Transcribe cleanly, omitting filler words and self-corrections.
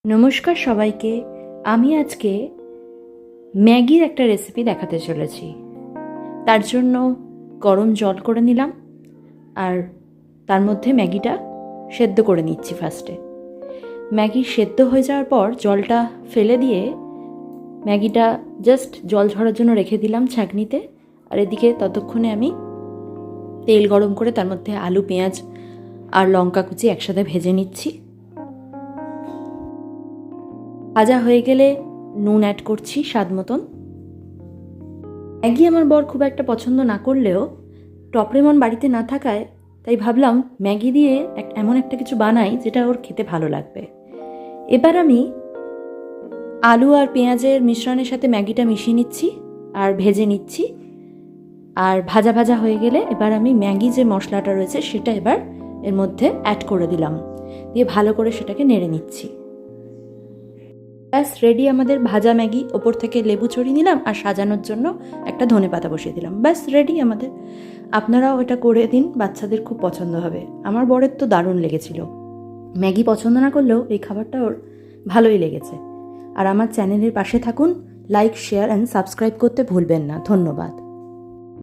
নমস্কার সবাইকে। আমি আজকে ম্যাগির একটা রেসিপি দেখাতে চলেছি। তার জন্য গরম জল করে নিলাম আর তার মধ্যে ম্যাগিটা সেদ্ধ করে নিচ্ছি। ফার্স্টে ম্যাগি সেদ্ধ হয়ে যাওয়ার পর জলটা ফেলে দিয়ে ম্যাগিটা জাস্ট জল ঝরার জন্য রেখে দিলাম ছাঁকনিতে। আর এদিকে ততক্ষণে আমি তেল গরম করে তার মধ্যে আলু, পেঁয়াজ আর লঙ্কা কুচি একসাথে ভেজে নিচ্ছি। ভাজা হয়ে গেলে নুন অ্যাড করছি স্বাদ মতন। ম্যাগি আমার বর খুব একটা পছন্দ না করলেও টপরেমন বাড়িতে না থাকায় তাই ভাবলাম ম্যাগি দিয়ে এমন একটা কিছু বানাই যেটা ওর খেতে ভালো লাগবে। এবার আমি আলু আর পেঁয়াজের মিশ্রণের সাথে ম্যাগিটা মিশিয়ে নিচ্ছি আর ভেজে নিচ্ছি। আর ভাজা ভাজা হয়ে গেলে এবার আমি ম্যাগি যে মশলাটা রয়েছে সেটা এবার এর মধ্যে অ্যাড করে দিলাম, দিয়ে ভালো করে সেটাকে নেড়ে নিচ্ছি। ব্যাস রেডি আমাদের ভাজা ম্যাগি। ওপর থেকে লেবু ছড়িয়ে নিলাম আর সাজানোর জন্য একটা ধনেপাতা বসিয়ে দিলাম। ব্যাস রেডি আমাদের। আপনারাও এটা করে দিন, বাচ্চাদের খুব পছন্দ হবে। আমার বরের তো দারুণ লেগেছিল। ম্যাগি পছন্দ না করলেও এই খাবারটা ওর ভালোই লেগেছে। আর আমার চ্যানেলের পাশে থাকুন, লাইক, শেয়ার অ্যান্ড সাবস্ক্রাইব করতে ভুলবেন না। ধন্যবাদ।